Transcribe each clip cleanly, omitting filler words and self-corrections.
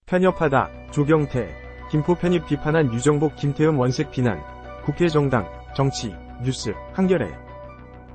편협하다. 조경태. 김포 편입 비판한 유정복 김태현 원색 비난. 국회 정당, 정치, 뉴스, 한겨레.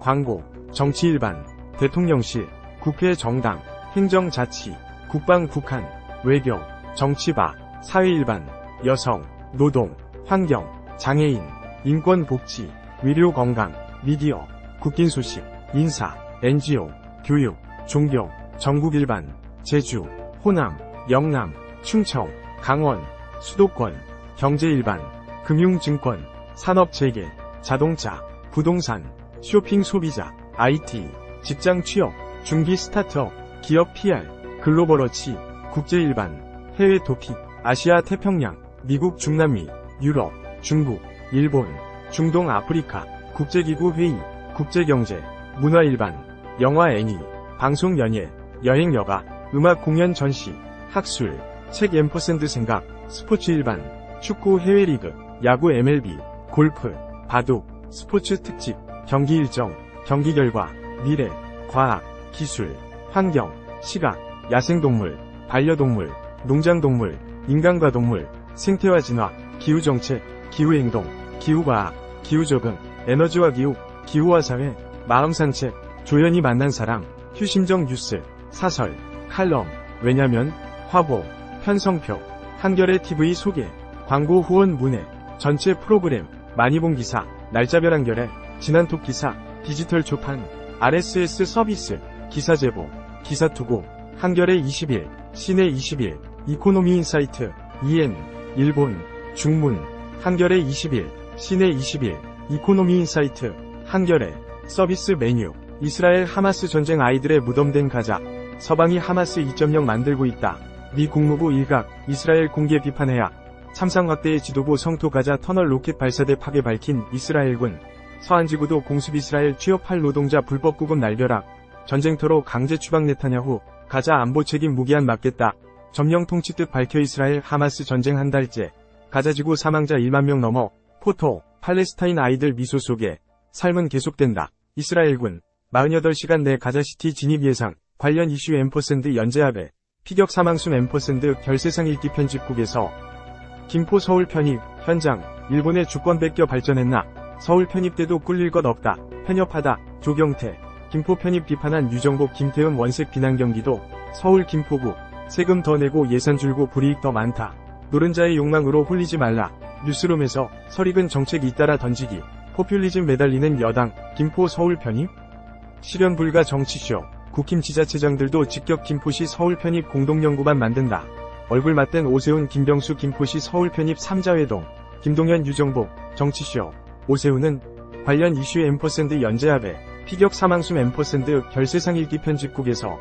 광고, 정치 일반, 대통령실, 국회 정당, 행정자치, 국방 북한, 외교, 정치바, 사회 일반, 여성, 노동, 환경, 장애인, 인권 복지, 의료 건강, 미디어, 국긴 소식, 인사, NGO, 교육, 종교, 전국 일반, 제주, 호남, 영남, 충청, 강원, 수도권, 경제 일반, 금융증권, 산업재계, 자동차, 부동산, 쇼핑 소비자, IT, 직장 취업, 중기 스타트업, 기업 PR, 글로벌어치, 국제 일반, 해외 토픽, 아시아 태평양, 미국 중남미, 유럽, 중국, 일본, 중동 아프리카, 국제기구 회의, 국제경제, 문화 일반, 영화 애니, 방송 연예, 여행 여가, 음악 공연 전시, 학술, 책 앰퍼샌드 생각, 스포츠 일반, 축구 해외 리그, 야구 MLB, 골프, 바둑, 스포츠 특집, 경기 일정, 경기 결과, 미래, 과학, 기술, 환경, 시각, 야생동물, 반려동물, 농장동물, 인간과 동물, 생태와 진화, 기후정책, 기후행동, 기후과학, 기후적응, 에너지와 기후, 기후와 사회, 마음산책, 조연이 만난 사람, 휴심정 뉴스, 사설, 칼럼, 왜냐면, 화보, 편성표, 한겨레 TV 소개, 광고 후원 문의, 전체 프로그램, 많이 본 기사, 날짜별 한겨레, 지난톡 기사, 디지털 초판, RSS 서비스, 기사 제보, 기사 투고, 한겨레 20일, 시내 20일, 이코노미 인사이트, EN, 일본, 중문, 한겨레 20일, 시내 20일, 이코노미 인사이트, 한겨레, 서비스 메뉴, 이스라엘 하마스 전쟁 아이들의 무덤된 가자, 서방이 하마스 2.0 만들고 있다. 미 국무부 일각, 이스라엘 공개 비판해야, 참상 확대의 지도부 성토 가자 터널 로켓 발사대 파괴 밝힌 이스라엘군, 서한지구도 공습 이스라엘 취업할 노동자 불법 구금 날벼락, 전쟁터로 강제 추방 네타냐후, 가자 안보 책임 무기한 맡겠다. 점령 통치 뜻 밝혀 이스라엘 하마스 전쟁 한 달째, 가자지구 사망자 1만 명 넘어, 포토, 팔레스타인 아이들 미소 속에, 삶은 계속된다. 이스라엘군, 48시간 내 가자시티 진입 예상, 관련 이슈 앰퍼샌드 연재합에, 피격 사망순 앰퍼샌드 결세상 읽기 편집국에서, 김포 서울 편입, 현장, 일본의 주권 뺏겨 발전했나, 서울 편입 때도 꿀릴 것 없다, 편협하다, 조경태, 김포 편입 비판한 유정복 김태현 원색 비난 경기도, 서울 김포구, 세금 더 내고 예산 줄고 불이익 더 많다, 노른자의 욕망으로 홀리지 말라, 뉴스룸에서 설익은 정책 잇따라 던지기, 포퓰리즘 매달리는 여당, 김포 서울 편입? 실현 불가 정치쇼, 국힘 지자체장들도 직격 김포시 서울 편입 공동연구반 만든다. 얼굴 맞댄 오세훈 김병수 김포시 서울 편입 3자회동, 김동연 유정복, 정치쇼, 오세훈은 관련 이슈 앰퍼샌드 연재합에, 피격 사망순 앰퍼샌드 결세상 읽기 편집국에서,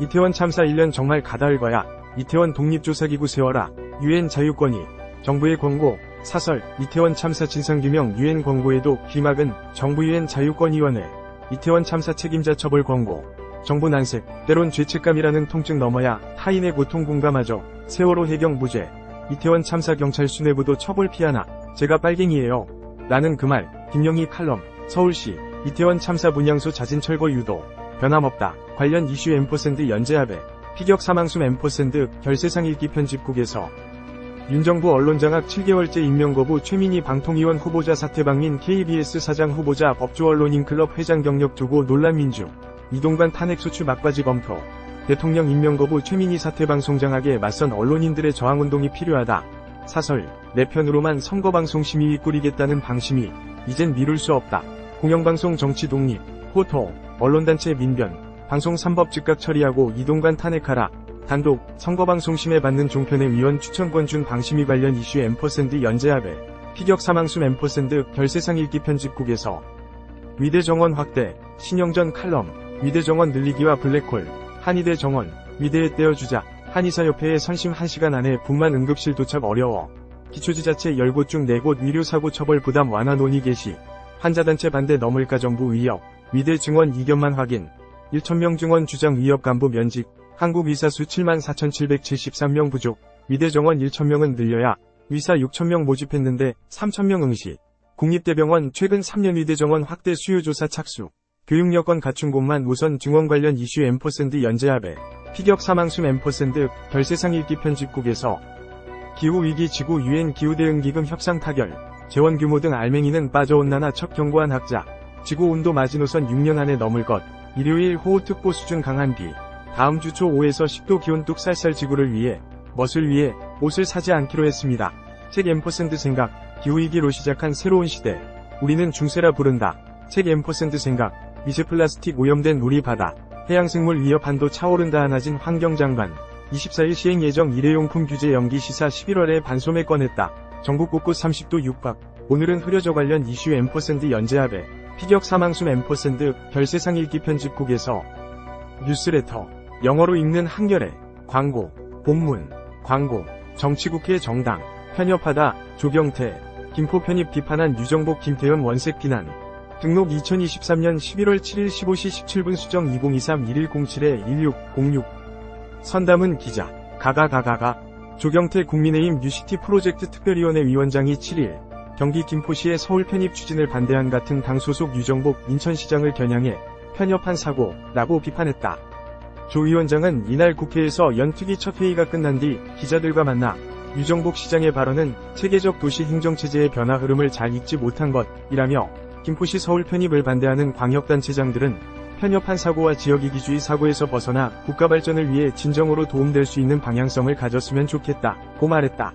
이태원 참사 1년 정말 가다을 거야, 이태원 독립조사기구 세워라, UN 자유권위, 정부의 권고, 사설, 이태원 참사 진상규명 UN 권고에도 귀막은 정부 UN 자유권위원회, 이태원 참사 책임자 처벌 권고, 정부 난색, 때론 죄책감이라는 통증 넘어야 타인의 고통 공감하죠. 세월호 해경 무죄, 이태원 참사 경찰 수뇌부도 처벌 피하나, 제가 빨갱이에요. 나는 그 말, 김영희 칼럼, 서울시, 이태원 참사 분향소 자진 철거 유도, 변함없다. 관련 이슈 앰퍼샌드 연재합에, 피격 사망순 앰퍼샌드 결세상 읽기 편집국에서, 윤정부 언론장악 7개월째 임명거부 최민희 방통위원 후보자 사퇴 박민 KBS 사장 후보자 법조 언론인클럽 회장 경력 두고 논란 민주, 이동관 탄핵소추 막바지 검토, 대통령 임명거부 최민희 사퇴 방송장악에 맞선 언론인들의 저항운동이 필요하다. 사설, 내 편으로만 선거방송심의위 꾸리겠다는 방심이, 이젠 미룰 수 없다. 공영방송 정치 독립, 포토, 언론단체 민변, 방송 3법 즉각 처리하고 이동관 탄핵하라. 단독, 선거방송심에 받는 종편의 위원 추천권 준 방심위 관련 이슈 앰퍼샌드 연재합에, 피격 사망순 앰퍼샌드 결세상 읽기 편집국에서, 위대 정원 확대, 신영전 칼럼, 위대 정원 늘리기와 블랙홀, 한의대 정원, 위대에 떼어주자, 한의사협회의 선심 1시간 안에 분만 응급실 도착 어려워, 기초지자체 10곳 중 4곳 의료사고 처벌 부담 완화 논의 개시, 환자단체 반대 넘을까 정부 위협, 위대 증원 이견만 확인, 1,000명 증원 주장 위협 간부 면직, 한국 의사 수 74,773명 부족, 위대 정원 1,000명은 늘려야, 의사 6,000명 모집했는데 3,000명 응시, 국립대병원 최근 3년 위대 정원 확대 수요조사 착수, 교육여건 갖춘 곳만 우선 증원 관련 이슈 앰퍼샌드 연재합에, 피격 사망수 앰퍼샌드 별세상 읽기 편집국에서 기후위기 지구 유엔 기후대응기금 협상 타결 재원 규모 등 알맹이는 빠져온난화 첫 경고한 학자 지구온도 마지노선 6년 안에 넘을 것 일요일 호우특보 수준 강한 비 다음 주 초 5에서 10도 기온 뚝 쌀쌀 지구를 위해 멋을 위해 옷을 사지 않기로 했습니다. 책 앰퍼샌드 생각 기후위기로 시작한 새로운 시대 우리는 중세라 부른다. 책 앰퍼샌드 생각 미세 플라스틱 오염된 우리 바다 해양생물 위협 한도 차오른다. 한하진 환경장관 24일 시행 예정 일회용품 규제 연기 시사 11월에 반소매 꺼냈다. 전국 곳곳 30도 육박 오늘은 흐려져 관련 이슈 앰퍼샌드 연재합에 피격 사망수 앰퍼샌드 별세상 읽기 편집국에서 뉴스레터 영어로 읽는 한겨레 광고 본문 광고 정치국회 정당 편협하다 조경태 김포 편입 비판한 유정복 김태현 원색 비난 등록 2023년 11월 7일 15시 17분 수정 2023-1107-1606 선담은 기자 가가가가가 조경태 국민의힘 뉴시티 프로젝트 특별위원회 위원장이 7일 경기 김포시의 서울 편입 추진을 반대한 같은 당 소속 유정복 인천시장을 겨냥해 편협한 사고라고 비판했다. 조 위원장은 이날 국회에서 연특위 첫 회의가 끝난 뒤 기자들과 만나 유정복 시장의 발언은 체계적 도시 행정체제의 변화 흐름을 잘 읽지 못한 것이라며 김포시 서울 편입을 반대하는 광역단체장들은 편협한 사고와 지역이기주의 사고에서 벗어나 국가 발전을 위해 진정으로 도움될 수 있는 방향성을 가졌으면 좋겠다고 말했다.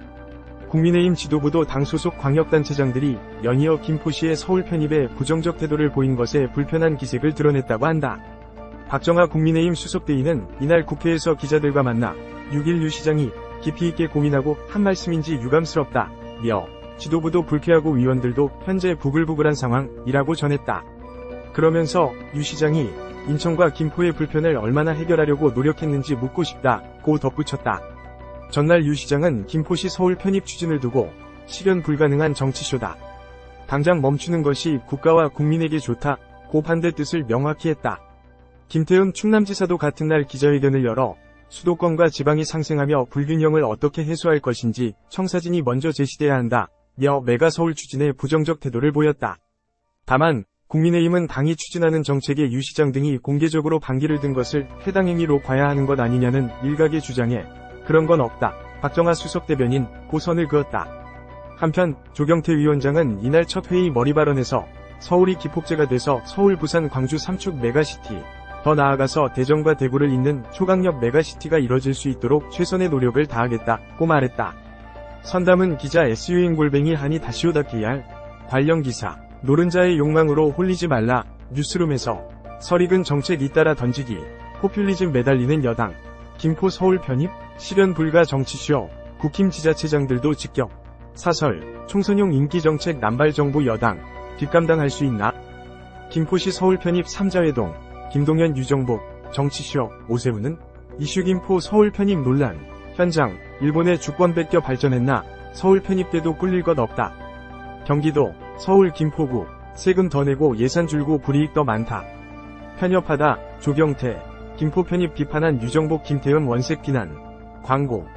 국민의힘 지도부도 당 소속 광역단체장들이 연이어 김포시의 서울 편입에 부정적 태도를 보인 것에 불편한 기색을 드러냈다고 한다. 박정하 국민의힘 수석대의는 이날 국회에서 기자들과 만나 6일 유 시장이 깊이 있게 고민하고 한 말씀인지 유감스럽다며 지도부도 불쾌하고 위원들도 현재 부글부글한 상황이라고 전했다. 그러면서 유 시장이 인천과 김포의 불편을 얼마나 해결하려고 노력했는지 묻고 싶다고 덧붙였다. 전날 유 시장은 김포시 서울 편입 추진을 두고 실현 불가능한 정치쇼다. 당장 멈추는 것이 국가와 국민에게 좋다고 반대 뜻을 명확히 했다. 김태훈 충남지사도 같은 날 기자회견을 열어 수도권과 지방이 상생하며 불균형을 어떻게 해소할 것인지 청사진이 먼저 제시돼야 한다며 메가 서울 추진에 부정적 태도를 보였다. 다만 국민의힘은 당이 추진하는 정책에 유 시장 등이 공개적으로 반기를 든 것을 해당 행위로 봐야 하는 것 아니냐는 일각의 주장에 그런 건 없다. 박정하 수석 대변인 고선을 그었다. 한편 조경태 위원장은 이날 첫 회의 머리 발언에서 서울이 기폭제가 돼서 서울, 부산, 광주 3축 메가시티 더 나아가서 대전과 대구를 잇는 초강력 메가시티가 이뤄질 수 있도록 최선의 노력을 다하겠다고 말했다. 선담은 기자 SUN-한이 다시오다KR 관련 기사 노른자의 욕망으로 홀리지 말라 뉴스룸에서 설익은 정책 잇따라 던지기 포퓰리즘 매달리는 여당 김포 서울 편입 실현 불가 정치쇼 국힘 지자체장들도 직격 사설 총선용 인기정책 남발 정부 여당 뒷감당할 수 있나 김포시 서울 편입 3자회동 김동연 유정복 정치쇼 오세훈은 이슈 김포 서울 편입 논란 현장 일본의 주권 뺏겨 발전했나 서울 편입 때도 꿀릴 것 없다. 경기도 서울 김포구 세금 더 내고 예산 줄고 불이익 더 많다. 편협하다 조경태 김포 편입 비판한 유정복 김태현 원색 비난 광고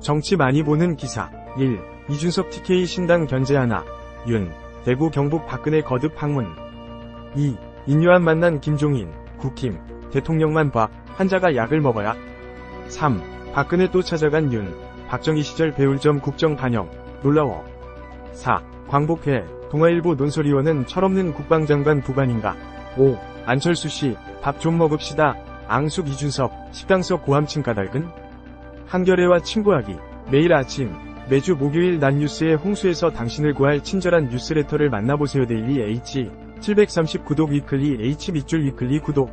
정치 많이 보는 기사 1. 이준석 TK 신당 견제하나 윤 대구 경북 박근혜 거듭 방문 2. 인류한 만난 김종인 국힘 대통령만 봐 환자가 약을 먹어야 3. 박근혜 또 찾아간 윤 박정희 시절 배울 점 국정 반영 놀라워 4. 광복회 동아일보 논설위원은 철없는 국방장관 부관인가 5. 안철수씨 밥 좀 먹읍시다 앙숙 이준석 식당석 고함친 까닭은 한겨레와 친구하기 매일 아침 매주 목요일 낮 뉴스의 홍수에서 당신을 구할 친절한 뉴스레터를 만나보세요. 데일리 H 730 구독 위클리 H 밑줄 위클리 구독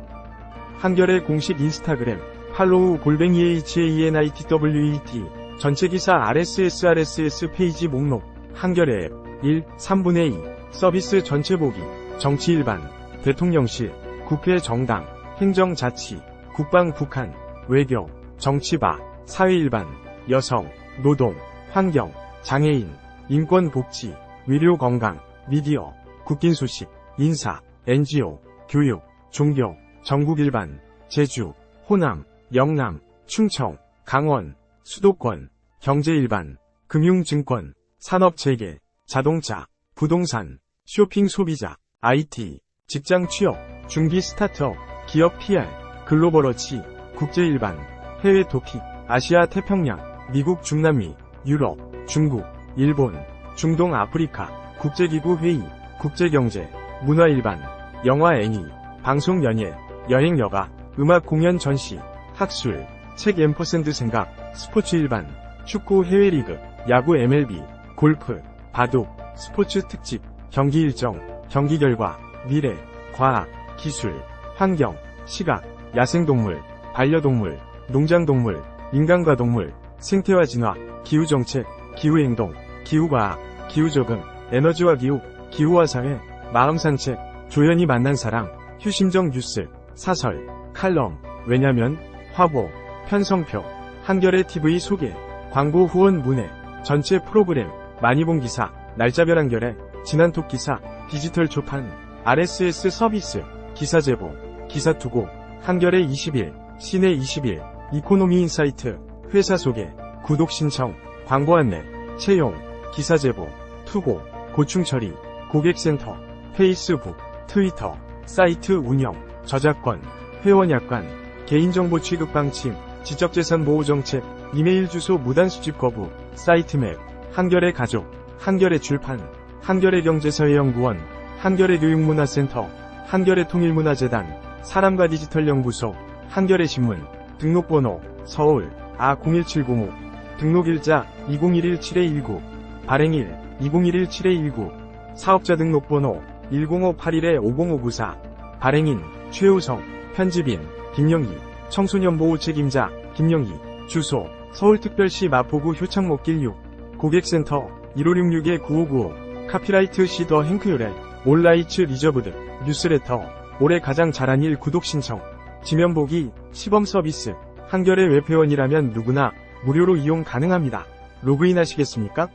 한겨레 공식 인스타그램 팔로우 HANITWET 전체 기사 RSS 페이지 목록 한겨레 앱 1. 3분의 2 서비스 전체 보기 정치 일반 대통령실 국회 정당 행정자치 국방 북한 외교 정치바 사회 일반 여성 노동 환경 장애인 인권 복지 의료 건강 미디어 국긴 소식 인사 NGO 교육 종교 전국 일반 제주 호남 영남 충청 강원 수도권 경제 일반 금융증권 산업재계 자동차 부동산 쇼핑 소비자 IT 직장 취업 중기 스타트업 기업 PR 글로벌워치, 국제일반, 해외 토픽, 아시아 태평양, 미국 중남미, 유럽, 중국, 일본, 중동 아프리카, 국제기구 회의, 국제경제, 문화일반, 영화 애니, 방송 연예, 여행 여가, 음악 공연 전시, 학술, 책 앰퍼샌드 생각, 스포츠 일반, 축구 해외 리그, 야구 MLB, 골프, 바둑, 스포츠 특집, 경기 일정, 경기 결과, 미래, 과학, 기술, 환경, 시각, 야생동물, 반려동물, 농장동물, 인간과 동물, 생태와 진화, 기후정책, 기후행동, 기후과학, 기후적응, 에너지와 기후, 기후와 사회, 마음산책, 조연이 만난 사랑, 휴심정 뉴스, 사설, 칼럼, 왜냐면, 화보, 편성표, 한겨레 TV 소개, 광고 후원 문의, 전체 프로그램, 많이 본 기사, 날짜별 한겨레, 지난톡 기사, 디지털 초판, RSS 서비스, 기사 제보, 기사 투고, 한겨레 20일, 시내 20일, 이코노미 인사이트, 회사 소개, 구독 신청, 광고 안내, 채용, 기사 제보, 투고, 고충 처리, 고객센터, 페이스북, 트위터, 사이트 운영, 저작권, 회원 약관, 개인정보 취급 방침, 지적재산 보호 정책, 이메일 주소 무단 수집 거부, 사이트 맵, 한겨레 가족, 한겨레 출판, 한겨레 경제사회연구원, 한겨레 교육문화센터, 한겨레 통일문화재단, 사람과 디지털 연구소, 한겨레 신문, 등록번호, 서울, 아01705, 등록일자, 2011-7219, 발행일, 2011-7219, 사업자 등록번호, 1058-505994, 발행인, 최우성, 편집인, 김영희, 청소년보호 책임자, 김영희, 주소, 서울특별시 마포구 효창목길 6, 고객센터, 1566-9595, 카피라이트 시더 행크요레, 올라이츠 리저브드, 뉴스레터, 올해 가장 잘한 일 구독 신청, 지면 보기, 시범 서비스, 한겨레 웹회원이라면 누구나 무료로 이용 가능합니다. 로그인 하시겠습니까?